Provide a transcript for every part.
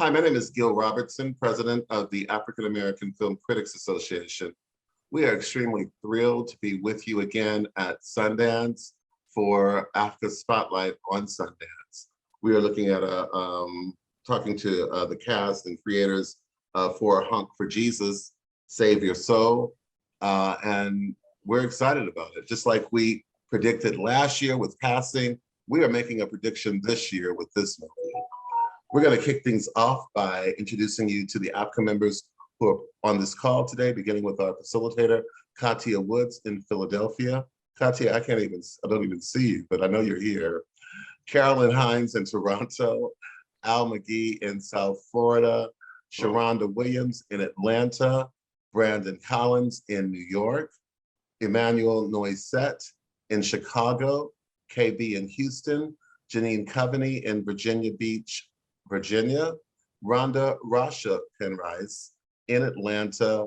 Hi, my name is Gil Robertson, president of the African American Film Critics Association. We are extremely thrilled to be with you again at Sundance for AAFCA Spotlight on Sundance. We are looking at talking to the cast and creators for Honk for Jesus, Save Your Soul, and we're excited about it. Just like we predicted last year with Passing, we are making a prediction this year with this movie. We're going to kick things off by introducing you to the AAFCA members who are on this call today, beginning with our facilitator, Katia Woods in Philadelphia. Katia, I don't even see you, but I know you're here. Carolyn Hines in Toronto, Al McGee in South Florida, Sharonda Williams in Atlanta, Brandon Collins in New York, Emmanuel Noisette in Chicago, KB in Houston, Janine Coveney in Virginia Beach, Virginia, Rhonda Rasha Penrice in Atlanta,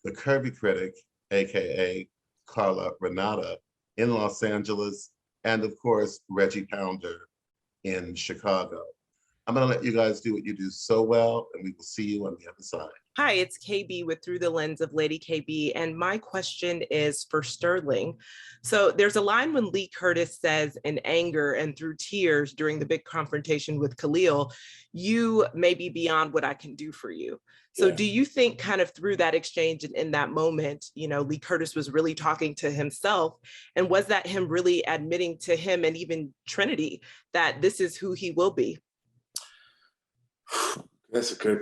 the Curvy Critic, AKA Carla Renata in Los Angeles, and of course, Reggie Pounder in Chicago. I'm gonna let you guys do what you do so well, and we will see you on the other side. Hi, it's KB with Through the Lens of Lady KB, and my question is for Sterling. So there's a line when Lee Curtis says in anger and through tears during the big confrontation with Khalil, you may be beyond what I can do for you. So do you think kind of through that exchange and in that moment, you know, Lee Curtis was really talking to himself, and was that him really admitting to him and even Trinity that this is who he will be? That's a good,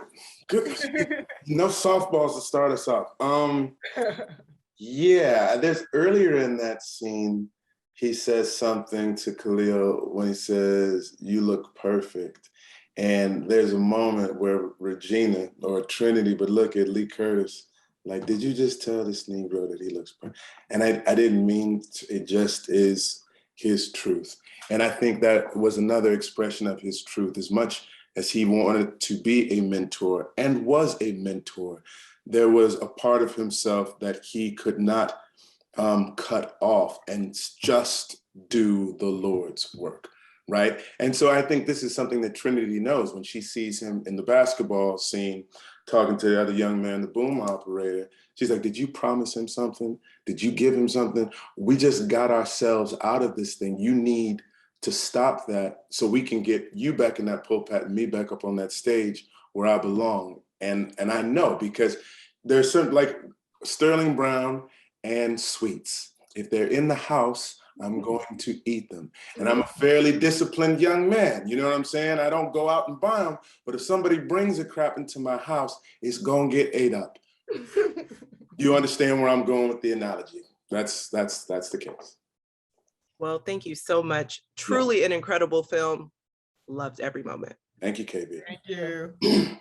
no softballs to start us off. Yeah, there's earlier in that scene, he says something to Khalil when he says, "You look perfect." And there's a moment where Regina or Trinity would look at Lee Curtis like, "Did you just tell this Negro that he looks perfect?" And I didn't mean to, it just is his truth. And I think that was another expression of his truth. As much as he wanted to be a mentor and was a mentor, there was a part of himself that he could not cut off and just do the Lord's work, right? And so I think this is something that Trinity knows when she sees him in the basketball scene, talking to the other young man, the boom operator. She's like, "Did you promise him something? Did you give him something? We just got ourselves out of this thing. You need to stop that so we can get you back in that pulpit and me back up on that stage where I belong." And I know, because there's certain, like Sterling Brown and sweets. If they're in the house, I'm going to eat them. And I'm a fairly disciplined young man. You know what I'm saying? I don't go out and buy them, but if somebody brings a crap into my house, it's gonna get ate up. You understand where I'm going with the analogy? That's the case. Well, thank you so much. Truly an incredible film. Loved every moment. Thank you, KB. Thank you.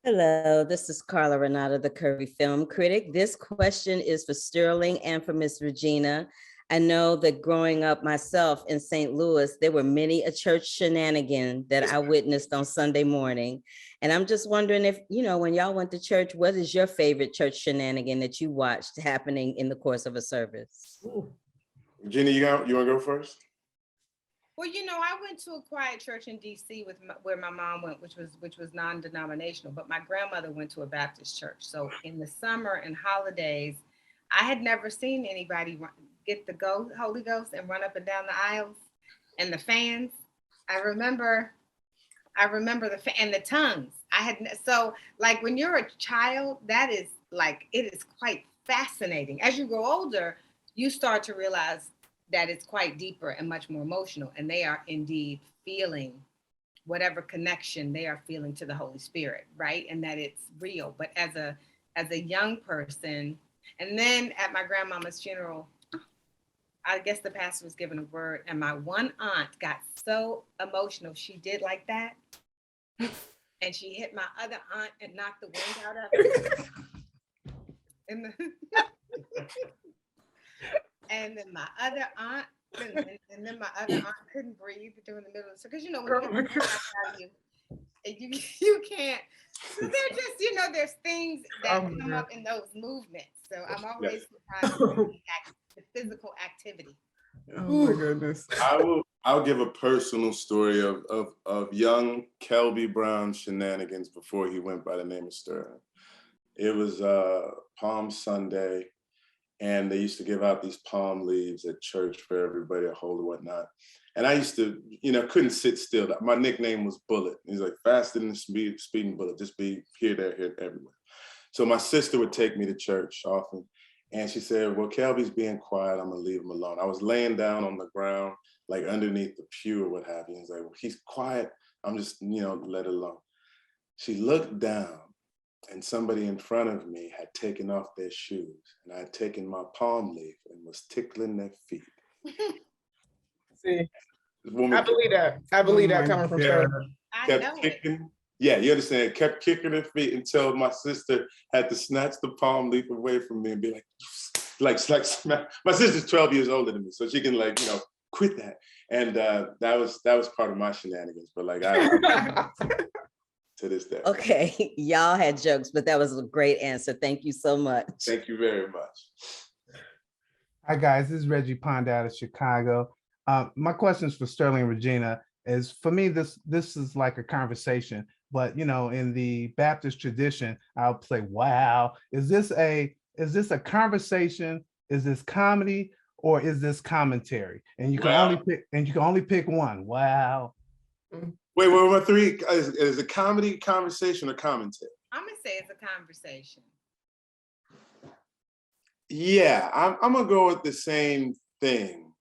Hello, this is Carla Renata, the Curvy Film Critic. This question is for Sterling and for Miss Regina. I know that growing up myself in St. Louis, there were many a church shenanigan that I witnessed on Sunday morning. And I'm just wondering if, you know, when y'all went to church, what is your favorite church shenanigan that you watched happening in the course of a service? Virginia, you want to go first? Well, you know, I went to a quiet church in DC where my mom went, which was non-denominational, but my grandmother went to a Baptist church. So in the summer and holidays, I had never seen anybody get the Holy Ghost and run up and down the aisles and the fans. I remember the and the tongues. So like when you're a child, that is like, it is quite fascinating. As you grow older, you start to realize that it's quite deeper and much more emotional, and they are indeed feeling whatever connection they are feeling to the Holy Spirit, right? And that it's real. But as a young person, and then at my grandmama's funeral, I guess the pastor was given a word, and my one aunt got so emotional, she did like that, and she hit my other aunt and knocked the wind out of her. And then my other aunt, and then my other aunt couldn't breathe during the middle of the, because you know when you can't. So they're just, you know, there's things that come up in those movements. So I'm always surprised with the physical activity. Oh my goodness. I will I'll give a personal story of young Kelby Brown's shenanigans before he went by the name of Sterling. It was Palm Sunday, and they used to give out these palm leaves at church for everybody to hold and whatnot. And I used to, couldn't sit still. My nickname was Bullet. He's like, faster than the speeding bullet, just be here, there, here, everywhere. So my sister would take me to church often. And she said, well, Kelby's being quiet, I'm gonna leave him alone. I was laying down on the ground, like underneath the pew or what have you. He's like, well, he's quiet, I'm just, let it alone. She looked down, and somebody in front of me had taken off their shoes, and I had taken my palm leaf and was tickling their feet. See, I believe that. I believe that coming from her. Kept kicking. Yeah, you understand? Kept kicking her feet until my sister had to snatch the palm leaf away from me and be like my sister's 12 years older than me, so she can quit that. And that was part of my shenanigans. But I to this day. Okay, y'all had jokes, but that was a great answer. Thank you so much. Thank you very much. Hi guys, this is Reggie Pond out of Chicago. My questions for Sterling and Regina is, for me, this is like a conversation, but in the Baptist tradition, I'll say, wow, is this a conversation? Is this comedy, or is this commentary? And you can only pick one. Wow. Wait, three, is it comedy, conversation, or commentary? I'm gonna say it's a conversation. Yeah, I'm gonna go with the same thing.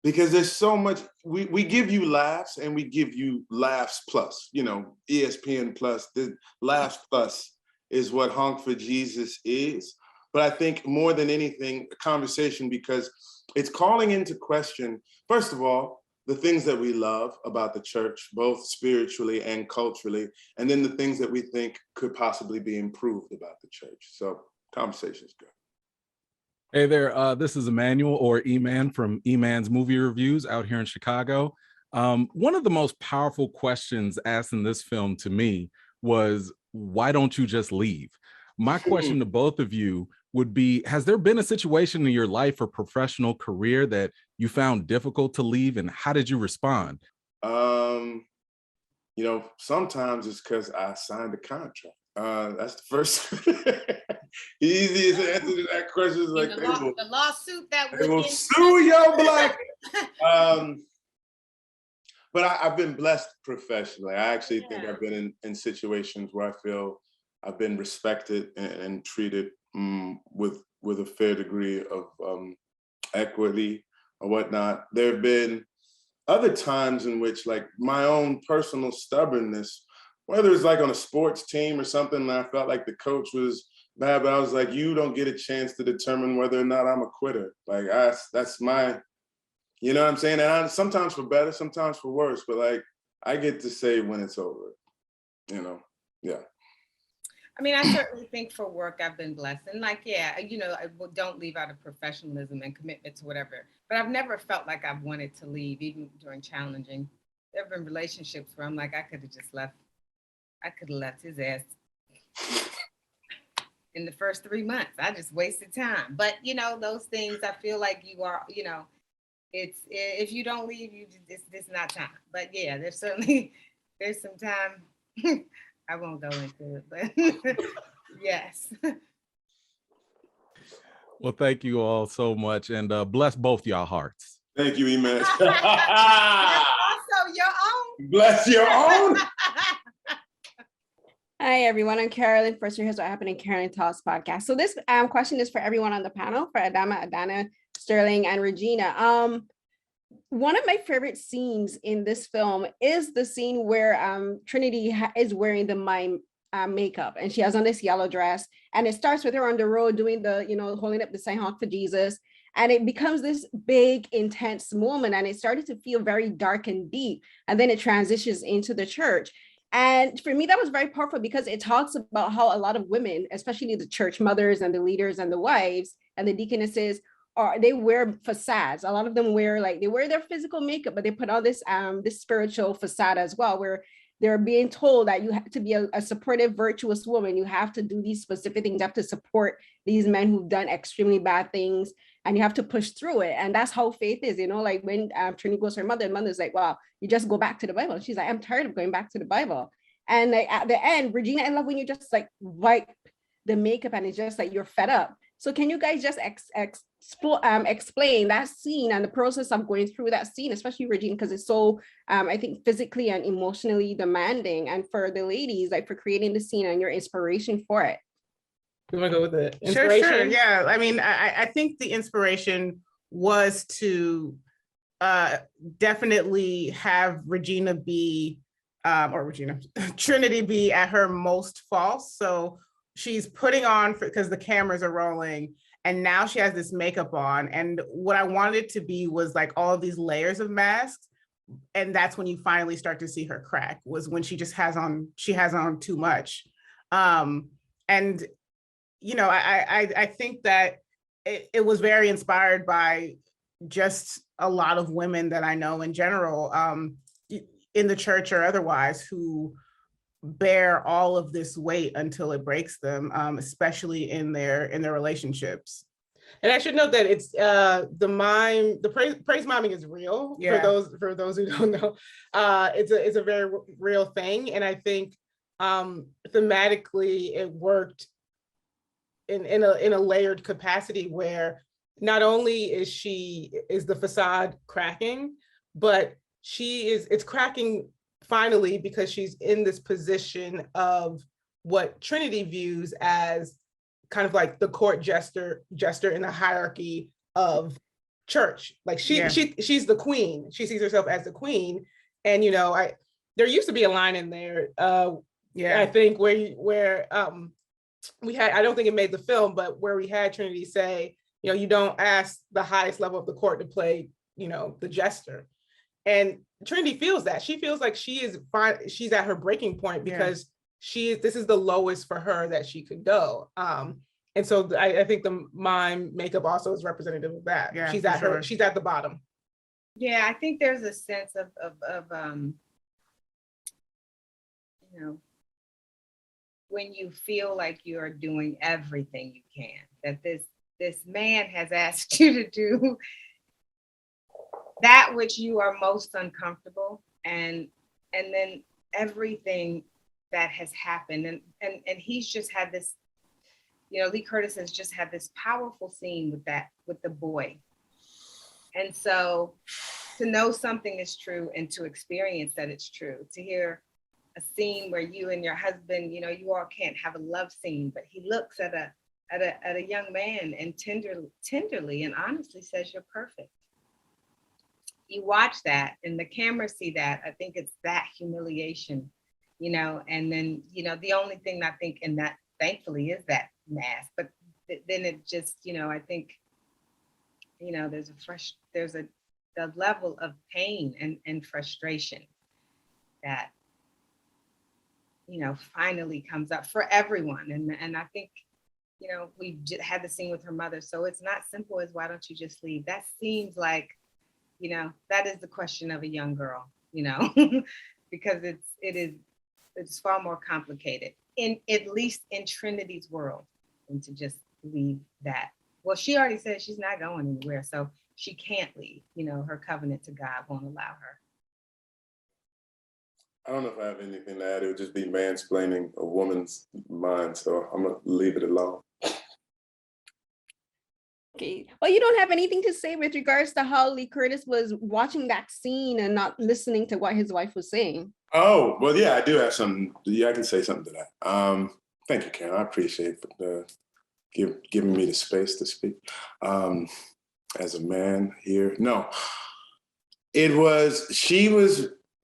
Because there's so much, we give you laughs, and we give you laughs plus, ESPN plus, the laughs plus is what Honk for Jesus is. But I think more than anything, a conversation, because it's calling into question, first of all, the things that we love about the church, both spiritually and culturally, and then the things that we think could possibly be improved about the church. So conversation is good. Hey there, this is Emmanuel, or E-Man, from E-Man's Movie Reviews out here in Chicago. One of the most powerful questions asked in this film to me was, why don't you just leave? My question to both of you would be, has there been a situation in your life or professional career that you found difficult to leave, and how did you respond? Sometimes it's because I signed a contract. That's the first. Easiest answer to that question is like, the lawsuit that they will sue your black. But I've been blessed professionally. I actually think I've been in situations where I feel I've been respected and treated with a fair degree of equity or whatnot. There have been other times in which, like, my own personal stubbornness, whether it's like on a sports team or something, and I felt like the coach was bad, but I was like, you don't get a chance to determine whether or not I'm a quitter. Like, that's my, you know what I'm saying? And sometimes for better, sometimes for worse, but like, I get to say when it's over, yeah. I mean, I certainly think for work, I've been blessed. And like, I don't leave out of professionalism and commitment to whatever, but I've never felt like I've wanted to leave, even during challenging. There have been relationships where I'm like, I could have just left. I could have left his ass in the first 3 months. I just wasted time. But, those things, I feel like you are, it's, if you don't leave, it's not time. But yeah, there's some time. I won't go into it, but yes. Well, thank you all so much, and bless both y'all hearts. Thank you, E-Man. Also your own. Bless your own. Hi, everyone. I'm Carolyn. First, here's what happened in Carolyn Talks podcast. So this question is for everyone on the panel, for Adana, Sterling, and Regina. One of my favorite scenes in this film is the scene where Trinity is wearing the mime makeup, and she has on this yellow dress, and it starts with her on the road doing the, holding up the sign Honk for Jesus, and it becomes this big, intense moment, and it started to feel very dark and deep, and then it transitions into the church. And for me, that was very powerful because it talks about how a lot of women, especially the church mothers and the leaders and the wives and the deaconesses, they wear facades. A lot of them wear, they wear their physical makeup, but they put on this spiritual facade as well, where they're being told that you have to be a supportive, virtuous woman. You have to do these specific things. You have to support these men who've done extremely bad things, and you have to push through it. And that's how faith is, you know, like when Trinity goes to her mother, and mother's like, wow, you just go back to the Bible. And she's like, I'm tired of going back to the Bible. And like at the end, Regina, I love when you just like wipe the makeup and it's just like you're fed up. So can you guys just explain that scene and the process of going through that scene, especially Regina, because it's so, I think, physically and emotionally demanding, and for the ladies, like for creating the scene and your inspiration for it. You want to go with the inspiration? Sure. Yeah. I mean, I think the inspiration was to definitely have Regina be, Trinity be at her most false. So she's putting on, because the cameras are rolling, and now she has this makeup on. And what I wanted it to be was like all of these layers of masks. And that's when you finally start to see her crack, was when she just has on too much. And, you know, I think that it was very inspired by just a lot of women that I know in general, in the church or otherwise, who bear all of this weight until it breaks them, especially in their relationships. And I should note that it's the praise momming is real. Yeah. For those who don't know. It's a very real thing. And I think thematically it worked in a layered capacity, where not only is the facade cracking, but it's cracking finally because she's in this position of what Trinity views as kind of like the court jester in the hierarchy of church. Like she's the queen. She sees herself as the queen. And, you know, there used to be a line in there, I think where we had, I don't think it made the film, but where we had Trinity say, you know, you don't ask the highest level of the court to play, you know, the jester. And Trinity feels that. She feels like she is fine. She's at her breaking point because this is the lowest for her that she could go. And so I think the mime makeup also is representative of that. Yeah, she's at the bottom. Yeah, I think there's a sense of you know, when you feel like you are doing everything you can, that this man has asked you to do that which you are most uncomfortable, and then everything that has happened, and he's just had this, you know, Lee Curtis has just had this powerful scene with the boy. And so to know something is true and to experience that it's true, to hear a scene where you and your husband, you know, you all can't have a love scene, but he looks at a young man and tenderly and honestly says, "You're perfect." You watch that and the cameras see that. I think it's that humiliation, you know, and then, you know, the only thing I think in that, thankfully, is that mask. But then it just, you know, I think, you know, there's a level of pain and frustration that, you know, finally comes up for everyone. And I think, you know, we had the scene with her mother. So it's not simple as, why don't you just leave? That seems like, you know, that is the question of a young girl, you know, because it's far more complicated, at least in Trinity's world, than to just leave that. Well, she already said she's not going anywhere, so she can't leave. You know, her covenant to God won't allow her. I don't know if I have anything to add. It would just be mansplaining a woman's mind, so I'm gonna leave it alone. Okay. Well, you don't have anything to say with regards to how Lee Curtis was watching that scene and not listening to what his wife was saying. Oh, well, yeah, I do have something. Yeah, I can say something to that. Thank you, Karen. I appreciate giving me the space to speak. As a man here, no,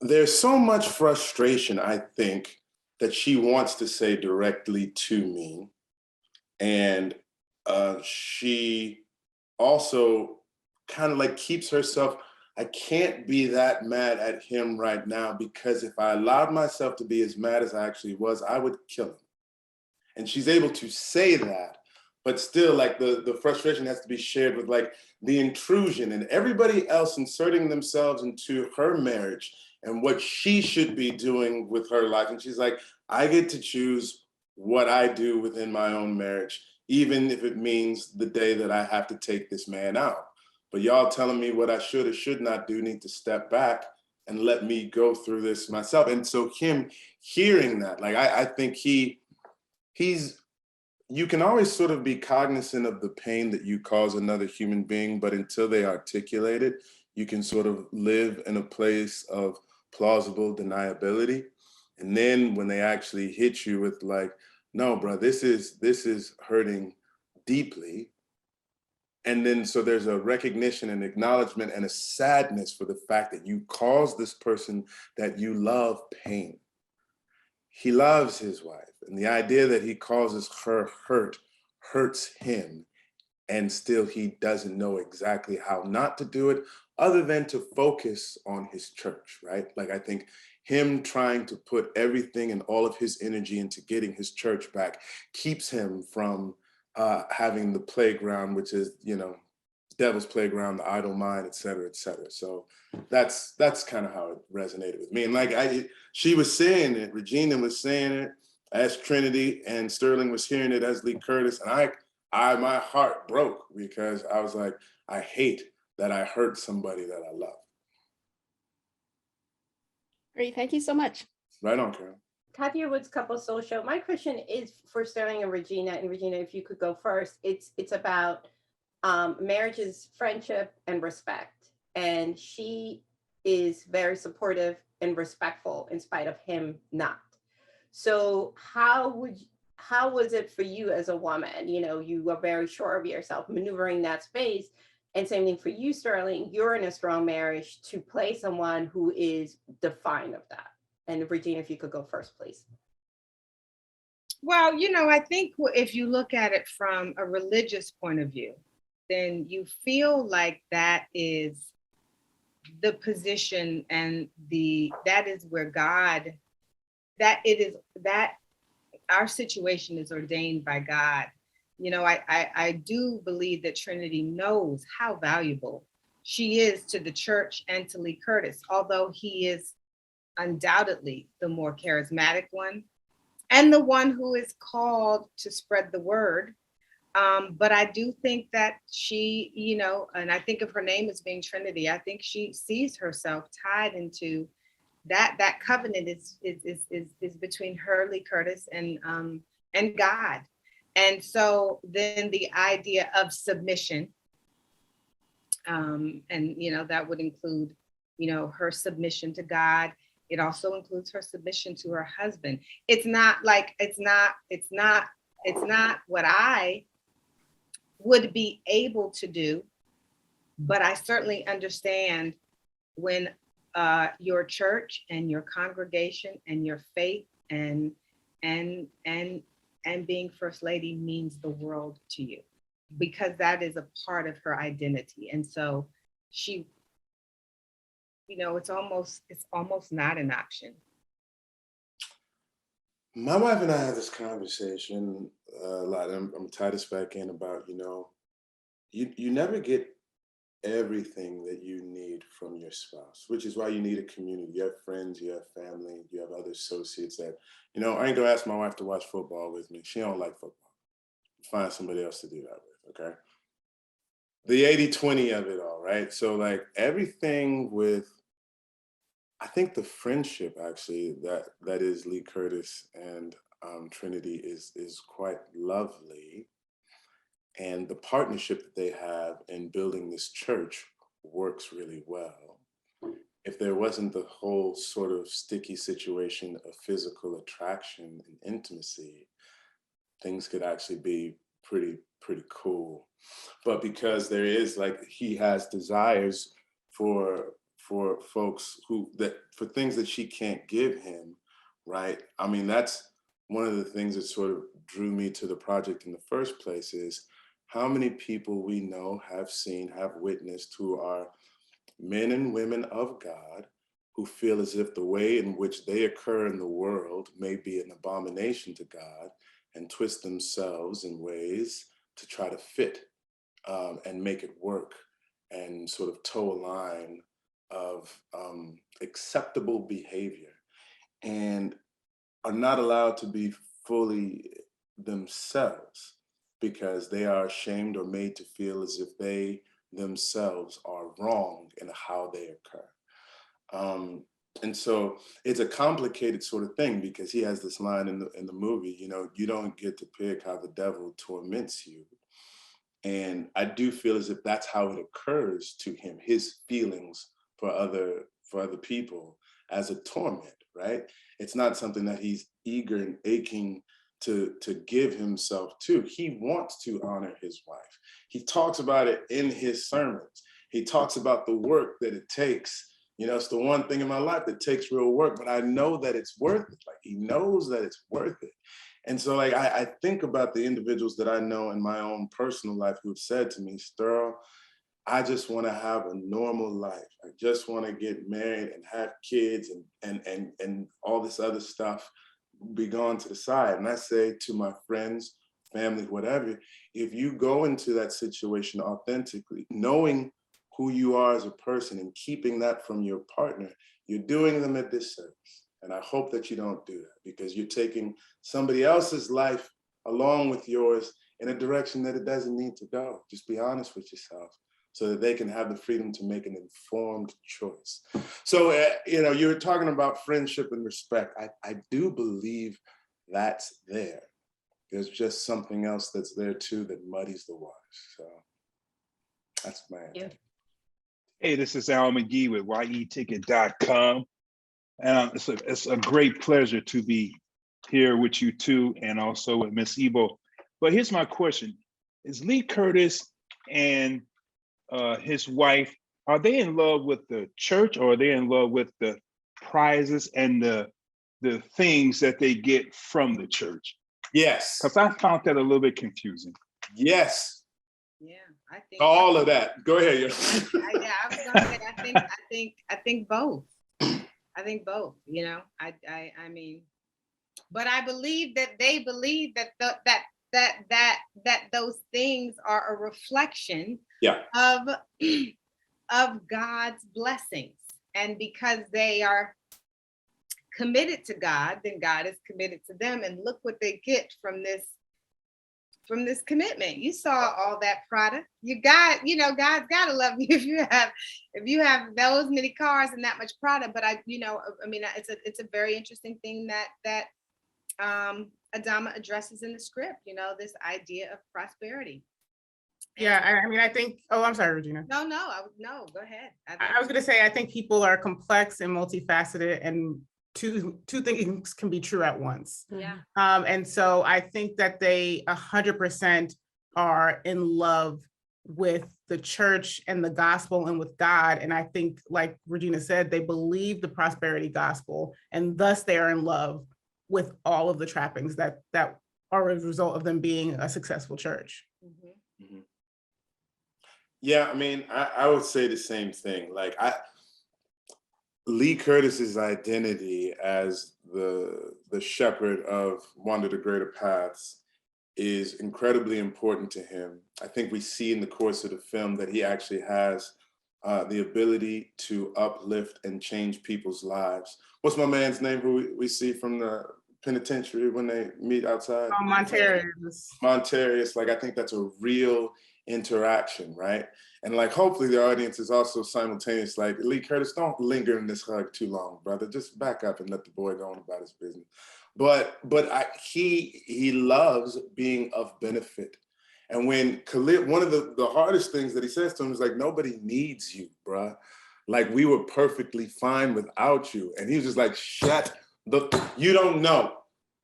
there's so much frustration, I think, that she wants to say directly to me. And she also kind of like keeps herself, I can't be that mad at him right now, because if I allowed myself to be as mad as I actually was, I would kill him. And she's able to say that, but still like the frustration has to be shared with like the intrusion and everybody else inserting themselves into her marriage and what she should be doing with her life. And she's like, I get to choose what I do within my own marriage, even if it means the day that I have to take this man out. But y'all telling me what I should or should not do need to step back and let me go through this myself. And so him hearing that, like, I think he's, you can always sort of be cognizant of the pain that you cause another human being, but until they articulate it, you can sort of live in a place of plausible deniability. And then when they actually hit you with like, no, bro, this is hurting deeply. And then so there's a recognition and acknowledgement and a sadness for the fact that you caused this person that you love pain. He loves his wife, and the idea that he causes her hurt hurts him, and still he doesn't know exactly how not to do it other than to focus on his church, right? Like, I think him trying to put everything and all of his energy into getting his church back keeps him from having the playground, which is, you know, devil's playground, the idle mind, et cetera, et cetera. So that's kind of how it resonated with me. And like she was saying it, Regina was saying it as Trinity, and Sterling was hearing it as Lee Curtis. And my heart broke because I was like, I hate that I hurt somebody that I love. Great, thank you so much. Right on, Karen. Katya Woods, Couple Social. My question is for Sterling and Regina. And Regina, if you could go first, it's about marriages, friendship, and respect. And she is very supportive and respectful in spite of him not. So how was it for you as a woman? You know, you were very sure of yourself, maneuvering that space. And same thing for you, Sterling. You're in a strong marriage to play someone who is defiant of that. And Regina, if you could go first, please. Well, you know, I think if you look at it from a religious point of view, then you feel like that is the position and that is where God, that our situation is ordained by God. You know, I do believe that Trinity knows how valuable she is to the church and to Lee Curtis, although he is undoubtedly the more charismatic one and the one who is called to spread the word. But I do think that she, you know, and I think of her name as being Trinity, I think she sees herself tied into that covenant is between her, Lee Curtis, and God. And so then the idea of submission, and, you know, that would include, you know, her submission to God. It also includes her submission to her husband. It's not what I would be able to do, but I certainly understand when your church and your congregation and your faith and being First Lady means the world to you, because that is a part of her identity. And so she, you know, it's almost not an option. My wife and I had this conversation a lot. I'm tied us back in about, you know, you never get everything that you need from your spouse, which is why you need a community. You have friends, you have family, you have other associates that, you know, I ain't gonna ask my wife to watch football with me. She don't like football. Find somebody else to do that with, okay? The 80-20 of it all, right? So like everything with, I think the friendship actually that is Lee Curtis and Trinity is quite lovely. And the partnership that they have in building this church works really well. If there wasn't the whole sort of sticky situation of physical attraction and intimacy, things could actually be pretty cool. But because there is, like, he has desires for folks for things that she can't give him, right? I mean, that's one of the things that sort of drew me to the project in the first place, is how many people we know, have seen, have witnessed, who are men and women of God, who feel as if the way in which they occur in the world may be an abomination to God, and twist themselves in ways to try to fit and make it work and sort of toe a line acceptable behavior and are not allowed to be fully themselves because they are ashamed or made to feel as if they themselves are wrong in how they occur. And so it's a complicated sort of thing because he has this line in the movie, you know, you don't get to pick how the devil torments you. And I do feel as if that's how it occurs to him, his feelings for other people as a torment, right? It's not something that he's eager and aching to give himself to. He wants to honor his wife. He talks about it in his sermons. He talks about the work that it takes. You know, it's the one thing in my life that takes real work, but I know that it's worth it. Like, he knows that it's worth it. And so, like, I think about the individuals that I know in my own personal life who have said to me, Sterl, I just want to have a normal life. I just want to get married and have kids and all this other stuff be gone to the side. And I say to my friends, family, whatever, if you go into that situation authentically, knowing who you are as a person and keeping that from your partner, you're doing them a disservice. And I hope that you don't do that because you're taking somebody else's life along with yours in a direction that it doesn't need to go. Just be honest with yourself so that they can have the freedom to make an informed choice. So, you know, you were talking about friendship and respect. I do believe that's there. There's just something else that's there too that muddies the waters. So that's my answer. Hey, this is Al McGee with yeticket.com. And it's a great pleasure to be here with you too, and also with Miss Ebo. But here's my question. Is Lee Curtis and his wife, are they in love with the church or are they in love with the prizes and the things that they get from the church? Yes. Because I found that a little bit confusing. Yes. Yeah, I think all of that. Go ahead. Yeah, I was gonna say I think both. I think both, you know. I mean, but I believe that they believe that that those things are a reflection of God's blessings. And because they are committed to God, then God is committed to them. And look what they get from this commitment. You saw all that product. You got, you know, God's gotta love you if you have those many cars and that much product. But I mean, it's a very interesting thing that Adama addresses in the script, you know, this idea of prosperity. Yeah, I mean, I think, oh, I'm sorry, Regina. No, go ahead. I was gonna say, I think people are complex and multifaceted, and two things can be true at once. Yeah. And so I think that they 100% are in love with the church and the gospel and with God. And I think, like Regina said, they believe the prosperity gospel, and thus they are in love with all of the trappings that are a result of them being a successful church. Mm-hmm. Mm-hmm. Yeah, I mean, I would say the same thing. Like, Lee Curtis's identity as the shepherd of Wander the Greater Paths is incredibly important to him. I think we see in the course of the film that he actually has the ability to uplift and change people's lives. What's my man's name who we see from the penitentiary when they meet outside? Oh, Monterius. Monterius, like, I think that's a real interaction, right? And like, hopefully the audience is also simultaneous, like, Lee Curtis, don't linger in this hug too long, brother. Just back up and let the boy go on about his business. But he loves being of benefit. And when Khalil, one of the hardest things that he says to him is like, nobody needs you, bruh. Like, we were perfectly fine without you. And he was just like, you don't know.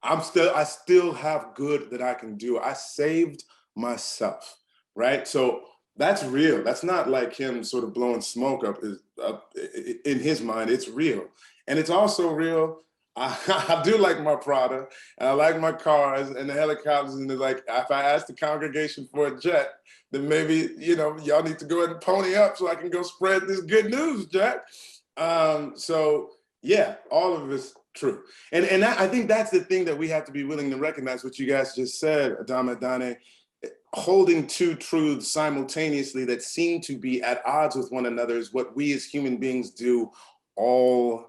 I still have good that I can do. I saved myself, right? So that's real. That's not like him sort of blowing smoke up in his mind. It's real. And it's also real. I do like my Prada, and I like my cars and the helicopters. And they're like, if I ask the congregation for a jet, then maybe, you know, y'all need to go ahead and pony up so I can go spread this good news, Jack. So yeah, all of it's true. And I think that's the thing that we have to be willing to recognize, what you guys just said, Adama, Dane. holding two truths simultaneously that seem to be at odds with one another is what we as human beings do all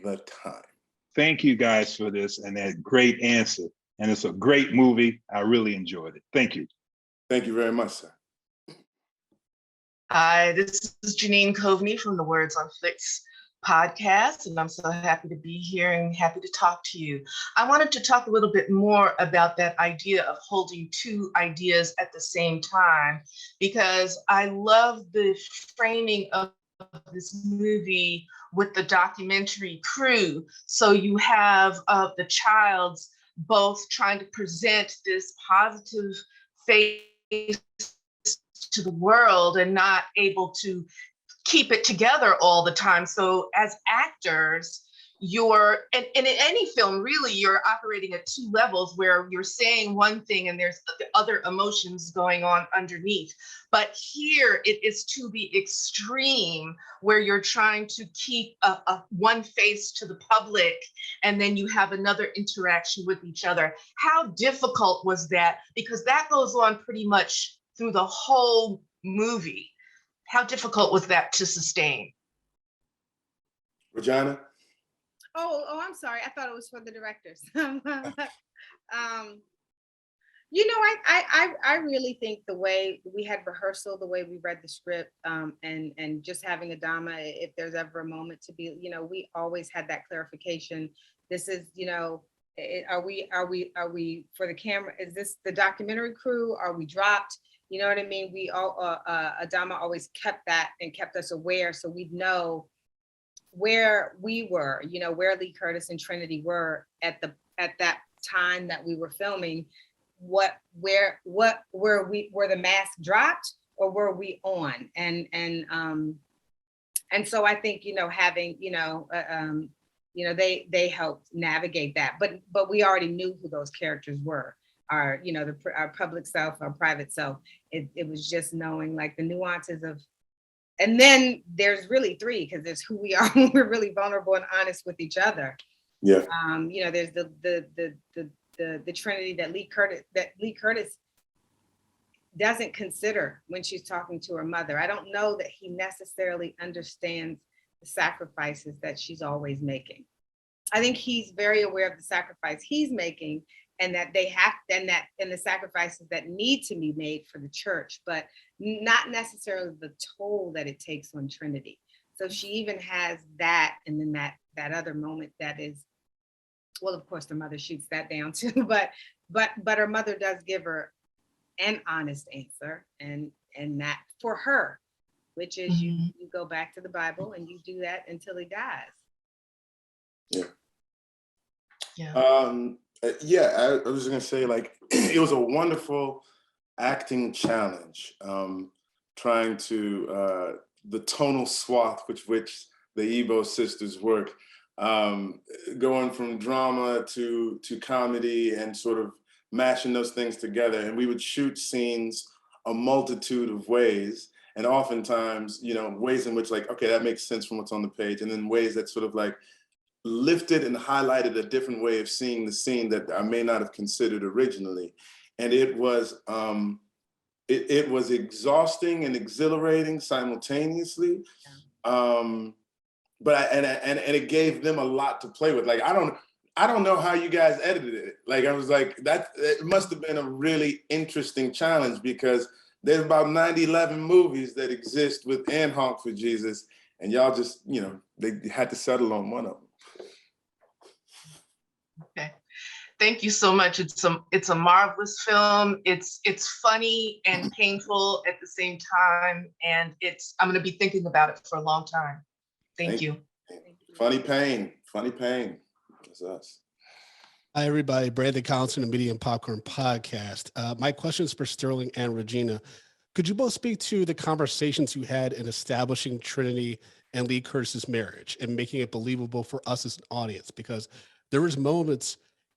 the time. Thank you guys for this and that great answer. And it's a great movie. I really enjoyed it. Thank you. Thank you very much, sir. Hi, this is Janine Coveney from the Words on Flicks podcast, and I'm so happy to be here and happy to talk to you. I wanted to talk a little bit more about that idea of holding two ideas at the same time, because I love the framing of this movie with the documentary crew. So you have the childs both trying to present this positive face to the world and not able to keep it together all the time. So as actors, and in any film, really, you're operating at two levels where you're saying one thing and there's other emotions going on underneath. But here it is to the extreme where you're trying to keep one face to the public and then you have another interaction with each other. How difficult was that? Because that goes on pretty much through the whole movie. How difficult was that to sustain? Regina? Oh, I'm sorry. I thought it was for the directors. I really think the way we had rehearsal, the way we read the script, and just having Adama, if there's ever a moment to be, we always had that clarification. This is, are we for the camera? Is this the documentary crew? Are we dropped? You know what I mean? We all, Adama always kept that and kept us aware, so we'd know where we were, where Lee Curtis and Trinity were at that time that we were filming. Were the mask dropped or were we on? And so I think having they helped navigate that, but we already knew who those characters were. Our public self, our private self. It was just knowing like the nuances of, and then there's really three, because there's who we are when we're really vulnerable and honest with each other. Yeah. There's the Trinity that Lee Curtis doesn't consider when she's talking to her mother. I don't know that he necessarily understands the sacrifices that she's always making. I think he's very aware of the sacrifice he's making, and that and the sacrifices that need to be made for the church, but not necessarily the toll that it takes on Trinity. So she even has that, and then that other moment that is, well, of course the mother shoots that down too, but her mother does give her an honest answer, and that for her, which is you go back to the Bible and you do that until he dies. I was gonna say, like, it was a wonderful acting challenge, trying to the tonal swath with which the Igbo sisters work, going from drama to comedy and sort of mashing those things together. And we would shoot scenes a multitude of ways, and oftentimes, ways in which, like, okay, that makes sense from what's on the page, and then ways that sort of like lifted and highlighted a different way of seeing the scene that I may not have considered originally. And it was it was exhausting and exhilarating simultaneously. But it gave them a lot to play with. Like, I don't know how you guys edited it. Like, I was like, it must have been a really interesting challenge, because there's about 11 movies that exist within Honk for Jesus, and y'all just, they had to settle on one of them. Okay, thank you so much. It's a marvelous film. It's funny and painful at the same time, and I'm going to be thinking about it for a long time. Thank you. Funny pain. That's us. Hi, everybody. Brandon Collison, the Media and Popcorn Podcast. My question is for Sterling and Regina. Could you both speak to the conversations you had in establishing Trinity and Lee Curtis's marriage and making it believable for us as an audience? Because there was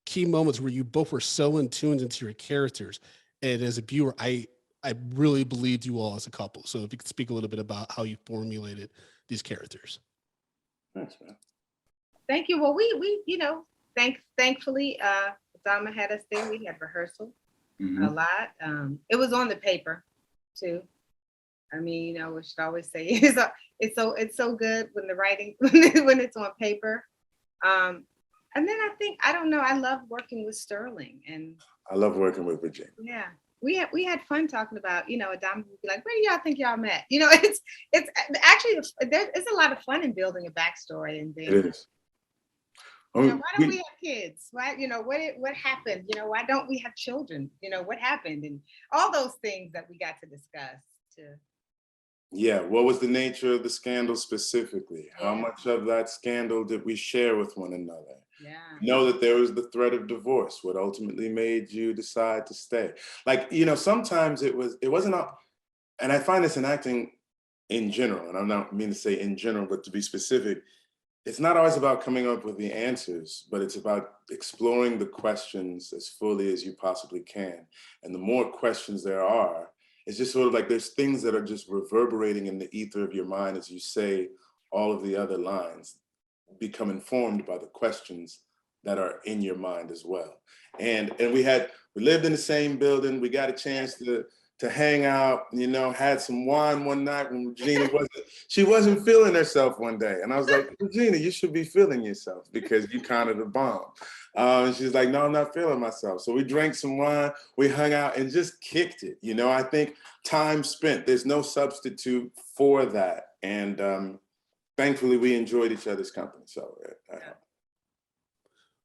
key moments where you both were so in tune into your characters. And as a viewer, I really believed you all as a couple. So if you could speak a little bit about how you formulated these characters. Thanks, man. Thank you. Well, we thankfully, Adama had us there. We had rehearsal. a lot. It was on the paper too. I mean, I should always say it's so good when the writing when it's on paper. And then I don't know, I love working with Sterling, and I love working with Virginia. yeah, we had fun talking about, Adama would be like, where do y'all think y'all met? It's actually it's a lot of fun in building a backstory, and then It is. why don't we have kids? Why, what happened? Why don't we have children? What happened? And all those things that we got to discuss too. Yeah, what was the nature of the scandal specifically? How much of that scandal did we share with one another? Yeah. Know that there was the threat of divorce, what ultimately made you decide to stay. Like, sometimes it wasn't, and I find this in acting in general, and I'm not mean to say in general, but to be specific, it's not always about coming up with the answers, but it's about exploring the questions as fully as you possibly can. And the more questions there are, it's just sort of like there's things that are just reverberating in the ether of your mind as you say all of the other lines, become informed by the questions that are in your mind as well. And we lived in the same building. We got a chance to hang out, had some wine one night when Regina wasn't feeling herself one day. And I was like, Regina, you should be feeling yourself because you kind of the bomb. And she's like, no, I'm not feeling myself. So we drank some wine, we hung out and just kicked it. I think time spent, there's no substitute for that. And thankfully we enjoyed each other's company. So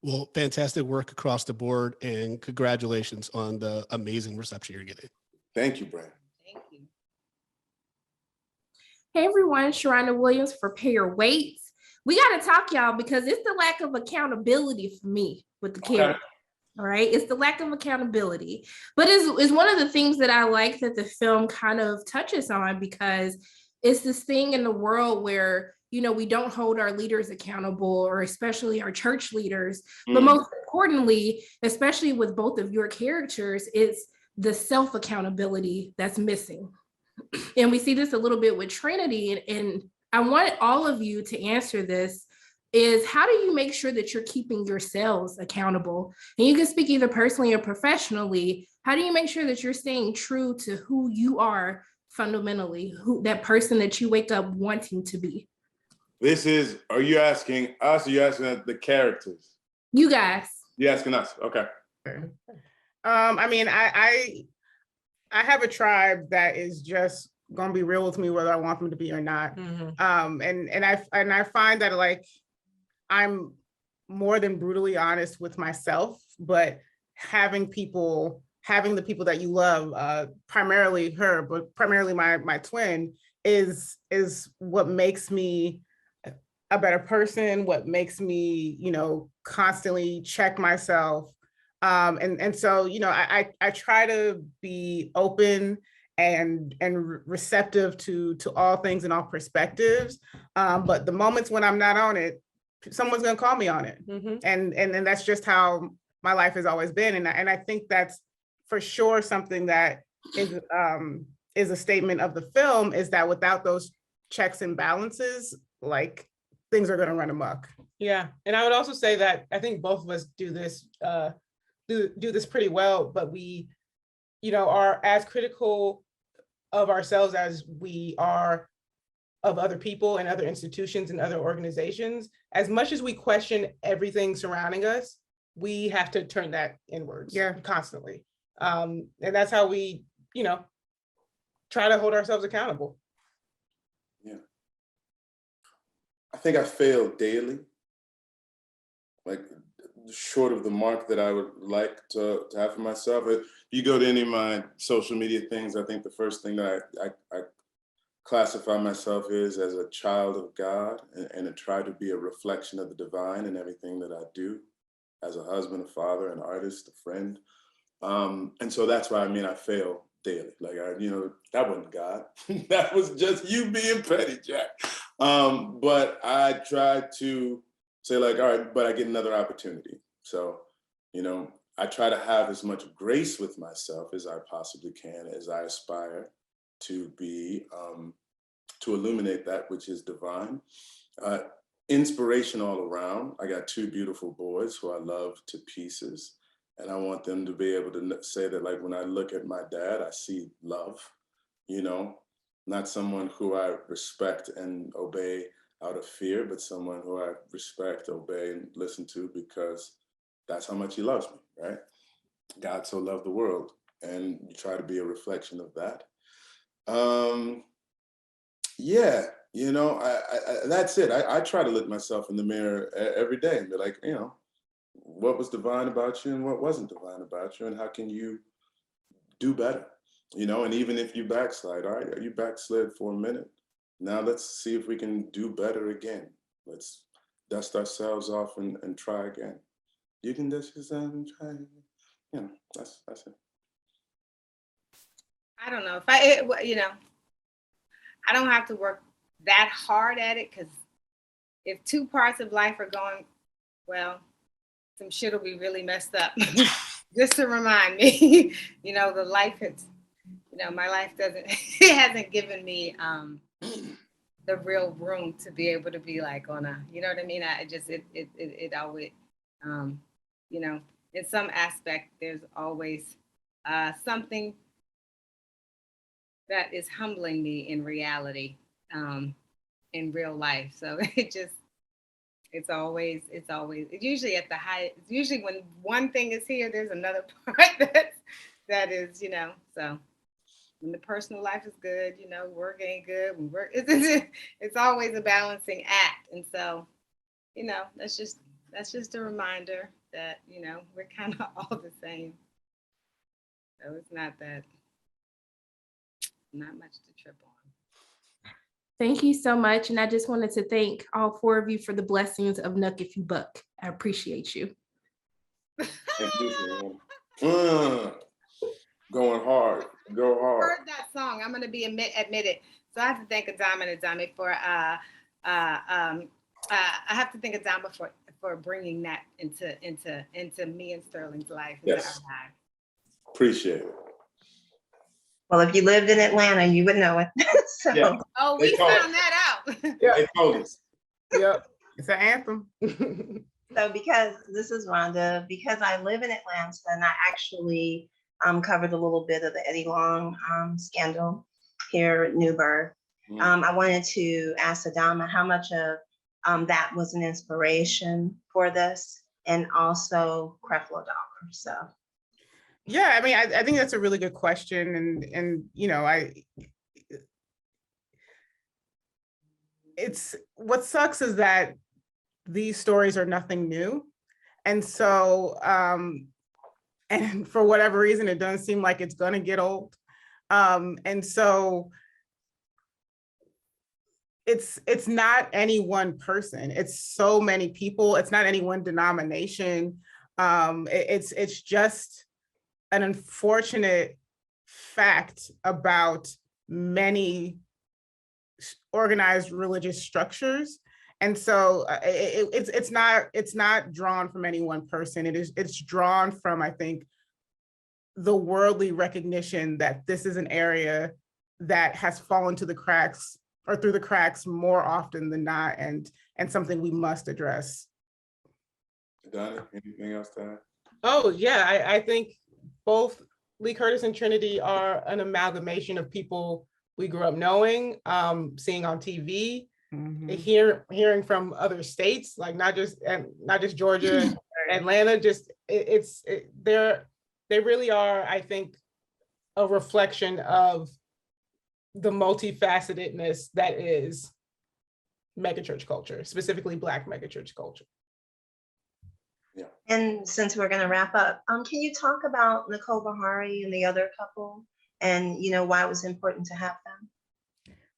Well, fantastic work across the board, and congratulations on the amazing reception you're getting. Thank you, Brandon. Thank you. Hey everyone, Sharona Williams for Pay Your Weights. We got to talk, y'all, because it's the lack of accountability for me with the kids. All right, it's the lack of accountability, but it's one of the things that I like that the film kind of touches on, because it's this thing in the world where we don't hold our leaders accountable, or especially our church leaders. But most importantly, especially with both of your characters, it's the self-accountability that's missing. And we see this a little bit with Trinity, and I want all of you to answer this, is how do you make sure that you're keeping yourselves accountable? And you can speak either personally or professionally. How do you make sure that you're staying true to who you are fundamentally, that person that you wake up wanting to be? Are you asking us, or are you asking the characters? You guys. You're asking us, okay. I mean, I have a tribe that is just gonna be real with me whether I want them to be or not. And I find that, like, I'm more than brutally honest with myself, but having the people that you love, primarily her, but primarily my twin, is what makes me a better person, what makes me, constantly check myself. And so, I try to be open and receptive to all things and all perspectives. But the moments when I'm not on it, someone's gonna call me on it. And that's just how my life has always been. And I think that's for sure something that is a statement of the film, is that without those checks and balances, like, things are gonna run amok. Yeah, and I would also say that I think both of us do this pretty well, but we, are as critical of ourselves as we are of other people and other institutions and other organizations. As much as we question everything surrounding us, we have to turn that inwards constantly. And that's how we, try to hold ourselves accountable. Yeah. I think I fail daily, like short of the mark that I would like to have for myself. If you go to any of my social media things, I think the first thing that I classify myself as a child of God, and to try to be a reflection of the divine in everything that I do, as a husband, a father, an artist, a friend. And so that's why I fail daily. Like, that wasn't God. That was just you being petty, Jack. But I try to say, like, all right, but I get another opportunity. So, I try to have as much grace with myself as I possibly can, as I aspire to be, to illuminate that which is divine. Inspiration all around. I got two beautiful boys who I love to pieces. And I want them to be able to say that, like, when I look at my dad, I see love, you know, not someone who I respect and obey out of fear, but someone who I respect, obey, and listen to because that's how much he loves me, right? God so loved the world, and you try to be a reflection of that. Yeah, you know, that's it. I try to look myself in the mirror every day and be like, you know, what was divine about you and what wasn't divine about you, and how can you do better? You know, and even if you backslide, all right, you backslid for a minute. Now let's see if we can do better again. Let's dust ourselves off and try again. You can dust yourself and try again. You know, that's it. I don't know if you know, I don't have to work that hard at it, because if two parts of life are going, well, some shit will be really messed up. Just to remind me, you know, the life has, you know, my life doesn't, it hasn't given me the real room to be able to be like on a, you know what I mean? I just, it always, you know, in some aspect, there's always something that is humbling me in reality, in real life. So it's usually at the height. It's usually when one thing is here, there's another part that is, you know, so when the personal life is good, you know, work ain't good. When work, it's always a balancing act. And so, you know, that's just a reminder that, you know, we're kind of all the same. So it's not much to trip on. Thank you so much. And I just wanted to thank all four of you for the blessings of Nuck If You Buck. I appreciate you. Going hard. Go hard. I heard that song. I'm going to be admitted. So I have to thank Adama and Adame for I have to thank Adama for bringing that into me and Sterling's life. Yes. Appreciate it. Well, if you lived in Atlanta, you would know it. So. Yeah. Oh, we found that out. Yeah. They told us. Yep. It's an anthem. So because this is Rhonda, because I live in Atlanta and I actually covered a little bit of the Eddie Long scandal here at Newburgh. I wanted to ask Adama how much of that was an inspiration for this, and also Creflo Dollar. So. Yeah, I mean, I think that's a really good question, and you know, it's what sucks is that these stories are nothing new, and so and for whatever reason, it doesn't seem like it's gonna get old, and so it's not any one person. It's so many people. It's not any one denomination. It's just an unfortunate fact about many organized religious structures. And so it's not drawn from any one person. It's drawn from, I think, the worldly recognition that this is an area that has fallen to the cracks or through the cracks more often than not, and something we must address. Donna, anything else to add? Oh yeah, I think both Lee Curtis and Trinity are an amalgamation of people we grew up knowing, seeing on TV, hearing from other states, like not just Georgia and Atlanta. Just they really are, I think, a reflection of the multifacetedness that is megachurch culture, specifically Black megachurch culture. Yeah. And since we're going to wrap up, can you talk about Nicole Bahari and the other couple, and you know why it was important to have them?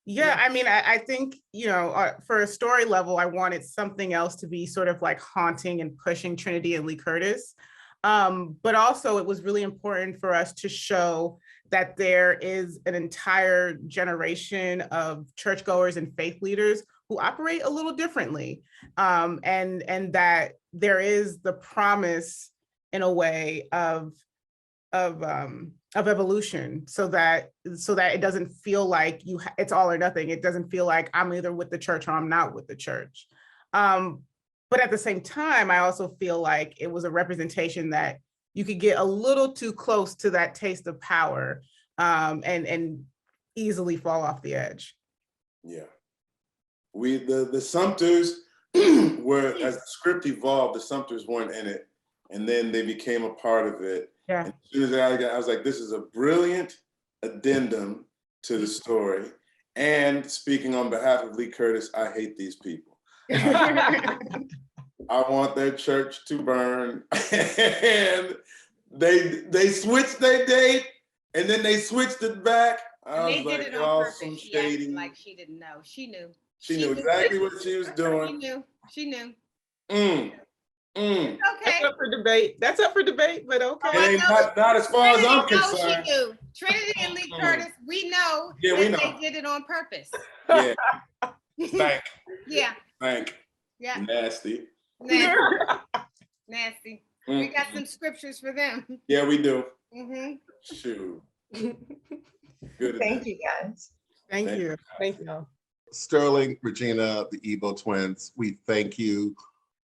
Yeah, I mean, I think, you know, for a story level, I wanted something else to be sort of like haunting and pushing Trinity and Lee Curtis. But also it was really important for us to show that there is an entire generation of churchgoers and faith leaders who operate a little differently. And that there is the promise in a way of evolution, so that it doesn't feel like it's all or nothing. It doesn't feel like I'm either with the church or I'm not with the church. But at the same time, I also feel like it was a representation that you could get a little too close to that taste of power and easily fall off the edge. Yeah. The Sumters were, as the script evolved, the Sumters weren't in it. And then they became a part of it. Yeah. And as soon as I was like, this is a brilliant addendum to the story. And speaking on behalf of Lee Curtis, I hate these people. I want their church to burn. And they switched their date and then they switched it back. And they did it on purpose. She acted like she didn't know. She knew. She knew exactly what she was doing. She knew. Okay. That's up for debate. That's up for debate, but okay. It ain't not as far as I'm concerned. She knew. Trinity and Lee Curtis, we know Yeah, that we know. they did it on purpose. Yeah. Thank. Yeah. Thank. Yeah. Nasty. Nasty. We got some scriptures for them. Yeah, we do. Mm-hmm. Shoot. Good. Thank you, guys. Thank you. Thank you. Sterling, Regina, the Ebo twins, we thank you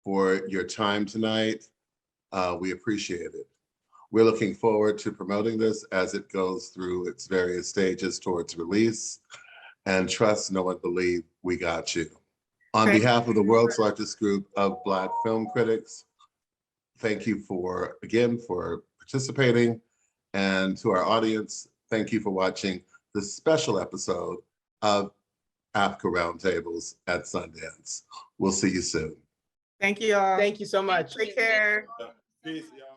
for your time tonight. We appreciate it. We're looking forward to promoting this as it goes through its various stages towards release. And trust, know, and believe we got you. On behalf of the world's largest group of Black film critics, thank you for participating. And to our audience, thank you for watching this special episode of AAFCA Roundtables at Sundance. We'll see you soon. Thank you all. Thank you so much. Take care. Peace, y'all.